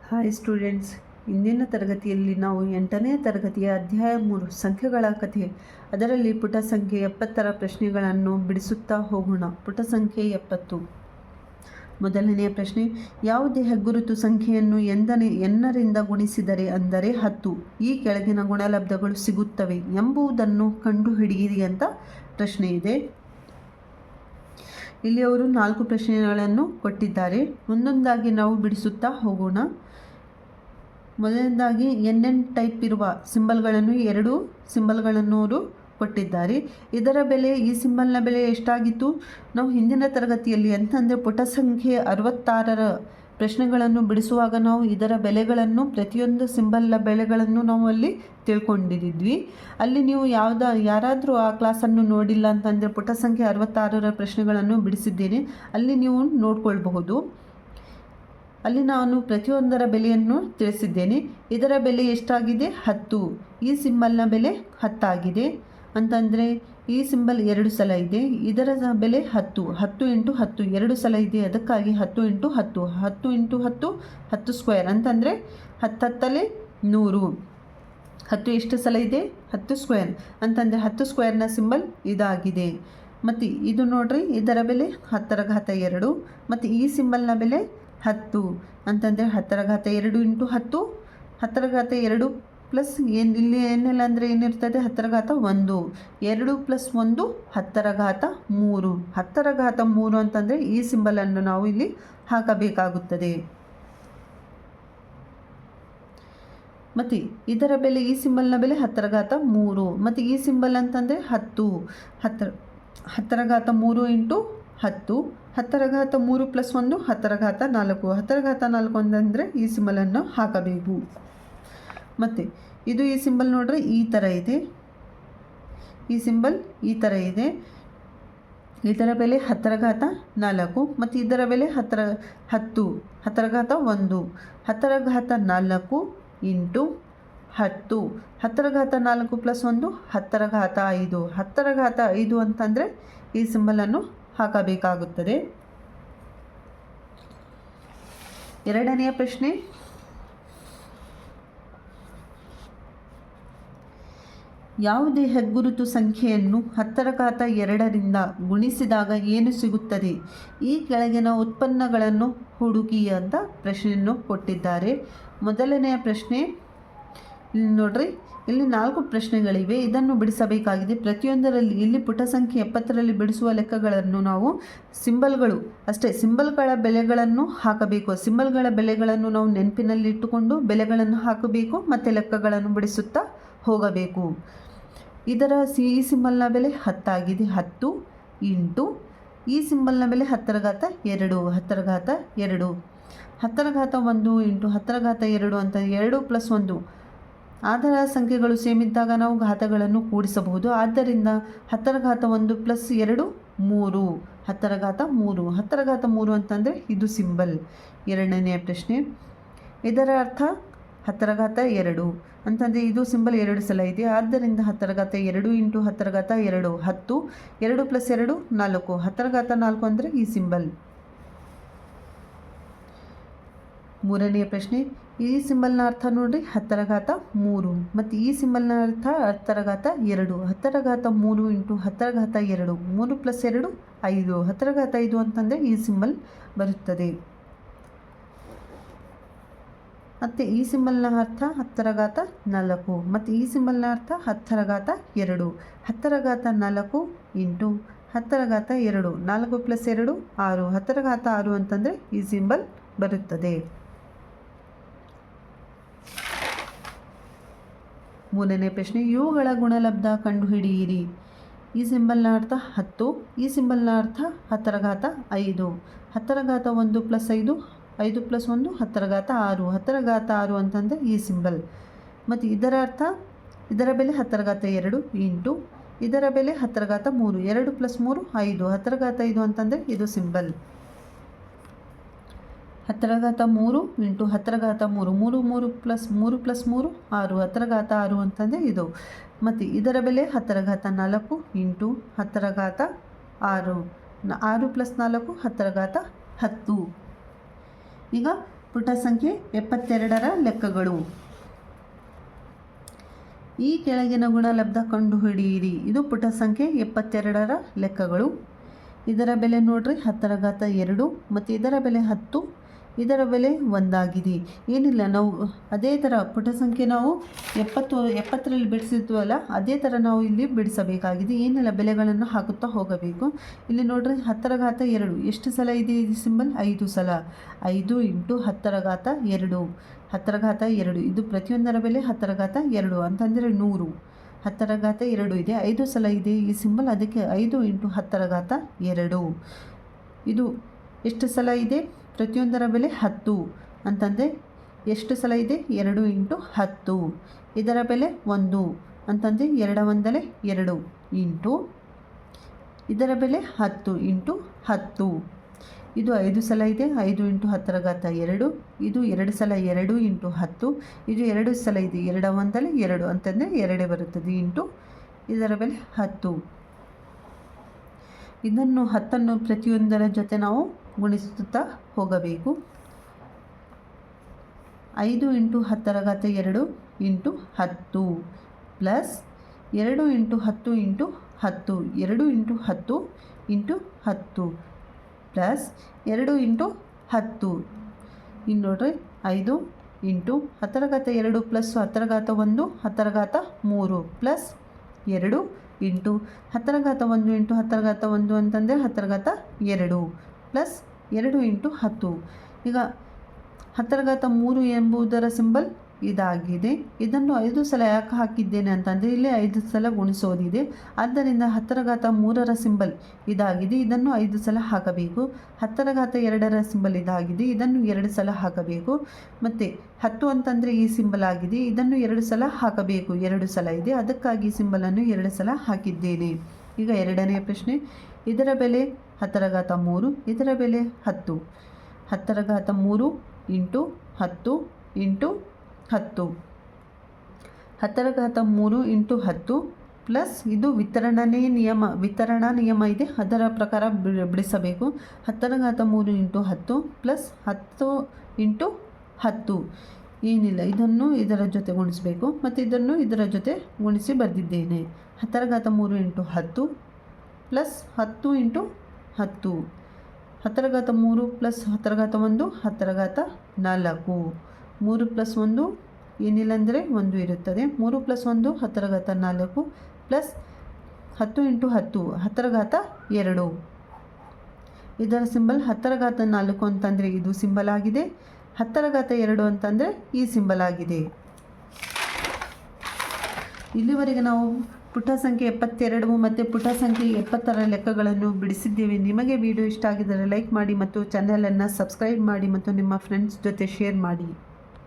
Hi students, ಇಂದಿನ ತರಗತಿಯಲ್ಲಿ ನಾವು 8ನೇ ತರಗತಿಯ ಅಧ್ಯಾಯ 3 ಸಂಖ್ಯೆಗಳ ಕಥೆ ಅದರಲ್ಲಿ ಪುಟ ಸಂಖ್ಯೆ 70ರ ಪ್ರಶ್ನೆಗಳನ್ನು ಬಿಡಿಸುತ್ತಾ ಹೋಗೋಣ. ಪುಟ ಸಂಖ್ಯೆ 70. ಮೊದಲನೆಯ ಪ್ರಶ್ನೆ, ಯಾವುದೇ ಹೆಗ್ಗುರುತು ಸಂಖ್ಯೆಯನ್ನು ಎನ್ನರಿಂದ ಗುಣಿಸಿದರೆ ಅಂದರೆ 10 ಈ ಕೆಳಗಿನ ಗುಣಲಬ್ಧಗಳು ಸಿಗುತ್ತವೆ ಎಂಬುದನ್ನು ಕಂಡುಹಿಡಿಯಿರಿ ಅಂತ ಪ್ರಶ್ನೆ ಇದೆ. ಇಲ್ಲಿ ಅವರು 4 ಪ್ರಶ್ನೆಗಳನ್ನು ಕೊಟ್ಟಿದ್ದಾರೆ. ಒಂದೊಂದಾಗಿ ನಾವು ಬಿಡಿಸುತ್ತಾ ಹೋಗೋಣ. ಮೊದಲನೇದಾಗಿ NN ಟೈಪ್ ಇರುವ ಸಿಂಬಲ್ಗಳನ್ನು 2 ಸಿಂಬಲ್ಗಳನ್ನು ಅವರು ಕೊಟ್ಟಿದ್ದಾರೆ. ಇದರ ಬೆಲೆ, ಈ ಸಿಂಬಲ್ನ ಬೆಲೆ ಎಷ್ಟಾಗಿತ್ತು? ನಾವು ಹಿಂದಿನ ತರಗತಿಯಲ್ಲಿ ಅಂತಂದರೆ ಪುಟ ಸಂಖ್ಯೆ 66ರ ಪ್ರಶ್ನೆಗಳನ್ನು ಬಿಡಿಸುವಾಗ ನಾವು ಇದರ ಬೆಲೆಗಳನ್ನು, ಪ್ರತಿಯೊಂದು ಸಿಂಬಲ್ನ ಬೆಲೆಗಳನ್ನು ನಾವು ಅಲ್ಲಿ ತಿಳ್ಕೊಂಡಿದ್ವಿ. ಅಲ್ಲಿ ನೀವು ಯಾರಾದರೂ ಆ ಕ್ಲಾಸನ್ನು ನೋಡಿಲ್ಲ ಅಂತಂದರೆ ಪುಟ ಸಂಖ್ಯೆ 66ರ ಪ್ರಶ್ನೆಗಳನ್ನು ಬಿಡಿಸಿದ್ದೇನೆ, ಅಲ್ಲಿ ನೀವು ನೋಡ್ಕೊಳ್ಬಹುದು. ಅಲ್ಲಿ ನಾನು ಪ್ರತಿಯೊಂದರ ಬೆಲೆಯನ್ನು ತಿಳಿಸಿದ್ದೇನೆ. ಇದರ ಬೆಲೆ ಎಷ್ಟಾಗಿದೆ? 10. ಈ ಸಿಂಬಲ್ನ ಬೆಲೆ 10 ಆಗಿದೆ ಅಂತಂದರೆ ಈ ಸಿಂಬಲ್ 2 ಸಲ ಇದೆ. ಇದರ ಬೆಲೆ 10. 10 × 10 2 ಸಲ ಇದೆ, ಅದಕ್ಕಾಗಿ 10 × 10 10 × 10 10 ಸ್ಕ್ವೇರ್ ಅಂತಂದರೆ 10 10 100. 10 ಎಷ್ಟು ಸಲ ಇದೆ? 10 ಸ್ಕ್ವೇರ್ ಅಂತಂದರೆ 10 ಸ್ಕ್ವೇರ್ನ ಸಿಂಬಲ್ ಇದಾಗಿದೆ. ಮತ್ತು ಇದು ನೋಡ್ರಿ, ಇದರ ಬೆಲೆ 10⁻2 ಮತ್ತು ಈ ಸಿಂಬಲ್ನ ಬೆಲೆ 10 ಅಂತಂದರೆ 10⁻2 × 10 10⁻2 ಪ್ಲಸ್ ಇಲ್ಲಿ ಏನಿಲ್ಲ ಅಂದರೆ ಏನಿರ್ತದೆ? 10⁻1 2 + 1 10⁻3 10⁻3 ಅಂತಂದರೆ ಈ ಸಿಂಬಲನ್ನು ನಾವು ಇಲ್ಲಿ ಹಾಕಬೇಕಾಗುತ್ತದೆ. ಮತ್ತು ಇದರ ಬೆಲೆ, ಈ ಸಿಂಬಲ್ನ ಬೆಲೆ 10⁻3 ಮತ್ತು ಈ ಸಿಂಬಲ್ ಅಂತಂದರೆ 10 10⁻3 × 10 10⁻3 + 1 10⁻4 10⁻4 ಅಂತಂದರೆ ಈ ಸಿಂಬಲನ್ನು ಹಾಕಬೇಕು. ಮತ್ತು ಇದು ಈ ಸಿಂಬಲ್ ನೋಡ್ರಿ ಈ ಥರ ಇದೆ. ಈ ಸಿಂಬಲ್ ಈ ಥರ ಇದೆ. ಇದರ ಬೆಲೆ 10⁻4 ಮತ್ತು ಇದರ ಬೆಲೆ 10 10⁻1 10⁻4 × 10 10⁻4 + 1 10⁻5 10⁻5 ಅಂತಂದರೆ ಈ ಸಿಂಬಲನ್ನು ಹಾಕಬೇಕಾಗುತ್ತದೆ. ಎರಡನೆಯ ಪ್ರಶ್ನೆ, ಯಾವುದೇ ಹೆಗ್ಗುರುತು ಸಂಖ್ಯೆಯನ್ನು 10⁻2ರಿಂದ ಗುಣಿಸಿದಾಗ ಏನು ಸಿಗುತ್ತದೆ? ಈ ಕೆಳಗಿನ ಉತ್ಪನ್ನಗಳನ್ನು ಹುಡುಕಿ ಅಂತ ಪ್ರಶ್ನೆಯನ್ನು ಕೊಟ್ಟಿದ್ದಾರೆ. ಮೊದಲನೆಯ ಪ್ರಶ್ನೆ ಇಲ್ಲಿ ನೋಡ್ರಿ, ಇಲ್ಲಿ 4 ಪ್ರಶ್ನೆಗಳಿವೆ. ಇದನ್ನು ಬಿಡಿಸಬೇಕಾಗಿದೆ. ಪ್ರತಿಯೊಂದರಲ್ಲಿ ಇಲ್ಲಿ ಪುಟ ಸಂಖ್ಯೆ 70ರಲ್ಲಿ ಬಿಡಿಸುವ ಲೆಕ್ಕಗಳನ್ನು ನಾವು ಸಿಂಬಲ್ಗಳು ಅಷ್ಟೇ, ಸಿಂಬಲ್ಗಳ ಬೆಲೆಗಳನ್ನು ಹಾಕಬೇಕು. ಸಿಂಬಲ್ಗಳ ಬೆಲೆಗಳನ್ನು ನಾವು ನೆನಪಿನಲ್ಲಿಟ್ಟುಕೊಂಡು ಬೆಲೆಗಳನ್ನು ಹಾಕಬೇಕು ಮತ್ತು ಲೆಕ್ಕಗಳನ್ನು ಬಿಡಿಸುತ್ತಾ ಹೋಗಬೇಕು. ಇದರ ಈ ಸಿಂಬಲ್ನ ಬೆಲೆ 10 ಆಗಿದೆ. 10 × ಈ ಸಿಂಬಲ್ನ ಬೆಲೆ 10⁻2 10⁻2 10⁻1 × 10⁻2 ಅಂತ 2 + 1 ಆಧಾರ ಸಂಖ್ಯೆಗಳು ಸೇಮ್ ಇದ್ದಾಗ ನಾವು ಘಾತಗಳನ್ನು ಕೂಡಿಸಬಹುದು. ಆದ್ದರಿಂದ 10⁻1 + 2 3 10⁻3 10⁻3 ಅಂತಂದರೆ ಇದು ಸಿಂಬಲ್. ಎರಡನೆಯ ಪ್ರಶ್ನೆ, ಇದರ ಅರ್ಥ 10⁻2 ಅಂತಂದರೆ ಇದು ಸಿಂಬಲ್ 2 ಸಲ ಇದೆ. ಆದ್ದರಿಂದ 10⁻2 × 10⁻2 10 2 + 2 4 10⁻4 ಅಂದರೆ ಈ ಸಿಂಬಲ್. ಮೂರನೆಯ ಪ್ರಶ್ನೆ, ಈ ಸಿಂಬಲ್ನ ಅರ್ಥ ನೋಡಿರಿ 10⁻3 ಮತ್ತು ಈ ಸಿಂಬಲ್ನ ಅರ್ಥ 10⁻2 10⁻3 × 10⁻2 3 + 2 5 10⁻5 ಅಂತಂದರೆ ಈ ಸಿಂಬಲ್ ಬರುತ್ತದೆ. ಮತ್ತು ಈ ಸಿಂಬಲ್ನ ಅರ್ಥ 10⁻4 ಮತ್ತು ಈ ಸಿಂಬಲ್ನ ಅರ್ಥ 10⁻2 10⁻4 × 10⁻2 4 + 2 6 10⁻6 ಅಂತಂದರೆ ಈ ಸಿಂಬಲ್ ಬರುತ್ತದೆ. ಮೂರನೇ ಪ್ರಶ್ನೆ, ಇವುಗಳ ಗುಣಲಬ್ಧ ಕಂಡುಹಿಡಿಯಿರಿ. ಈ ಸಿಂಬಲ್ನ ಅರ್ಥ 10, ಈ ಸಿಂಬಲ್ನ ಅರ್ಥ 10⁻5 10⁻1 + 5 5 + 1 10⁻6 10⁻6 ಅಂತಂದರೆ ಈ ಸಿಂಬಲ್. ಮತ್ತು ಇದರ ಅರ್ಥ, ಇದರ ಬೆಲೆ 10⁻2 × ಇದರ ಬೆಲೆ 10⁻3 2 + 3 5 10⁻5 ಅಂತಂದರೆ ಇದು ಸಿಂಬಲ್. 10⁻3 × 10⁻3 3 3 + 3 6 10⁻6 ಅಂತಂದರೆ ಇದು. ಮತ್ತು ಇದರ ಬೆಲೆ 10⁻4 × 10⁻6 6 + 4 10⁻10. ಈಗ ಪುಟ ಸಂಖ್ಯೆ 72ರ ಲೆಕ್ಕಗಳು. ಈ ಕೆಳಗಿನ ಗುಣಲಬ್ಧ ಕಂಡುಹಿಡಿಯಿರಿ. ಇದು ಪುಟ ಸಂಖ್ಯೆ 72ರ ಲೆಕ್ಕಗಳು. ಇದರ ಬೆಲೆ ನೋಡ್ರಿ 10⁻2 ಮತ್ತು ಇದರ ಬೆಲೆ 10, ಇದರ ಬೆಲೆ 1 ಆಗಿದೆ. ಏನಿಲ್ಲ, ನಾವು ಅದೇ ಥರ ಪುಟ ಸಂಖ್ಯೆ ನಾವು 70ರಲ್ಲಿ ಬಿಡಿಸಿದ್ವಲ್ಲ, ಅದೇ ಥರ ನಾವು ಇಲ್ಲಿ ಬಿಡಿಸಬೇಕಾಗಿದೆ. ಏನಿಲ್ಲ, ಬೆಲೆಗಳನ್ನು ಹಾಕುತ್ತಾ ಹೋಗಬೇಕು. ಇಲ್ಲಿ ನೋಡ್ರಿ 10⁻2 ಎಷ್ಟು ಸಲ ಇದೆ ಈ ಸಿಂಬಲ್? 5 ಸಲ. 5 × 10⁻2 10⁻2. ಇದು ಪ್ರತಿಯೊಂದರ ಬೆಲೆ 10⁻2 ಅಂತಂದರೆ 100. 10⁻2 ಇದೆ, 5 ಸಲ ಇದೆ ಈ ಸಿಂಬಲ್, ಅದಕ್ಕೆ 5 × 10⁻2. ಇದು ಎಷ್ಟು ಸಲ ಇದೆ? ಪ್ರತಿಯೊಂದರ ಬೆಲೆ 10 ಅಂತಂದರೆ ಎಷ್ಟು ಸಲ ಇದೆ? 2 × 10. ಇದರ ಬೆಲೆ 1 ಅಂತಂದರೆ 2 1 2 ಇಂಟು ಇದರ ಬೆಲೆ 10 × 10. ಇದು 5 ಸಲ ಇದೆ, 5 × 10⁻2. ಇದು 2 ಸಲ 2 × 10. ಇದು 2 ಸಲ ಇದೆ, 2 1 2 ಅಂತಂದರೆ 2 ಬರುತ್ತದೆ ಇಂಟು ಇದರ ಬೆಲೆ 10. ಇದನ್ನು 10 ಪ್ರತಿಯೊಂದರ ಜೊತೆ ನಾವು ಗುಣಿಸುತ್ತಾ ಹೋಗಬೇಕು. 5 × 10⁻2 into 10 plus 2 × 10 into 10, 2 × 10 into 10 plus 2 × 10. ಇನ್ನು ನೋಡ್ರಿ 5 into 10⁻2 plus 10⁻1 10⁻3 plus 2 into 10⁻1 into 10⁻1 ಅಂತಂದರೆ 10⁻2 ಪ್ಲಸ್ 2 × 10. ಈಗ 10⁻3 ಎಂಬುದರ ಸಿಂಬಲ್ ಇದಾಗಿದೆ. ಇದನ್ನು 5 ಸಲ ಯಾಕೆ ಹಾಕಿದ್ದೇನೆ ಅಂತಂದರೆ ಇಲ್ಲಿ 5 ಸಲ ಗುಣಿಸೋದಿದೆ. ಆದ್ದರಿಂದ 10⁻3ರ ಸಿಂಬಲ್ ಇದಾಗಿದೆ, ಇದನ್ನು 5 ಸಲ ಹಾಕಬೇಕು. 10⁻2ರ ಸಿಂಬಲ್ ಇದಾಗಿದೆ, ಇದನ್ನು 2 ಸಲ ಹಾಕಬೇಕು. ಮತ್ತು 10 ಅಂತಂದರೆ ಈ ಸಿಂಬಲ್ ಆಗಿದೆ, ಇದನ್ನು 2 ಸಲ ಹಾಕಬೇಕು. 2 ಸಲ ಇದೆ, ಅದಕ್ಕಾಗಿ ಸಿಂಬಲನ್ನು 2 ಸಲ ಹಾಕಿದ್ದೇನೆ. ಈಗ ಎರಡನೇ ಪ್ರಶ್ನೆ. ಇದರ ಬೆಲೆ 10⁻3, ಇದರ ಬೆಲೆ 10. 10⁻3 ಇಂಟು 10 ಇಂಟು 10. 10⁻3 ಇಂಟು 10 ಪ್ಲಸ್ ಇದು ವಿತರಣಾ ನಿಯಮ ಇದೆ, ಅದರ ಪ್ರಕಾರ ಬಿಡಿಸಬೇಕು. 10⁻3 ಇಂಟು 10 ಪ್ಲಸ್ 10 ಇಂಟು 10. ಏನಿಲ್ಲ, ಇದನ್ನು ಇದರ ಜೊತೆ ಗುಣಿಸಬೇಕು ಮತ್ತು ಇದನ್ನು ಇದರ ಜೊತೆ ಗುಣಿಸಿ ಬರೆದಿದ್ದೇನೆ. 10⁻3 into 10 plus 10 into 10. 10⁻3 plus 10⁻1 10⁻4. 3 plus 1 ಏನಿಲ್ಲ ಅಂದರೆ 1 ಇರುತ್ತದೆ. 3 ಪ್ಲಸ್ 1 10⁻4 ಪ್ಲಸ್ 10 ಇಂಟು 10 10⁻2. ಇದರ ಸಿಂಬಲ್ 10⁻4 ಅಂತಂದರೆ ಇದು ಸಿಂಬಲ್ ಆಗಿದೆ, 10⁻2 ಅಂತಂದರೆ ಈ ಸಿಂಬಲ್ ಆಗಿದೆ. ಇಲ್ಲಿವರೆಗೆ ನಾವು ಪುಟ ಸಂಖ್ಯೆ 72 ಮತ್ತು ಪುಟ ಸಂಖ್ಯೆ 70ರ ಲೆಕ್ಕಗಳನ್ನು ಬಿಡಿಸಿದ್ದೇವೆ. ನಿಮಗೆ ವಿಡಿಯೋ ಇಷ್ಟ ಆಗಿದ್ದರೆ ಲೈಕ್ ಮಾಡಿ ಮತ್ತು ಚಾನಲನ್ನು ಸಬ್ಸ್ಕ್ರೈಬ್ ಮಾಡಿ ಮತ್ತು ನಿಮ್ಮ ಫ್ರೆಂಡ್ಸ್ ಜೊತೆ ಶೇರ್ ಮಾಡಿ.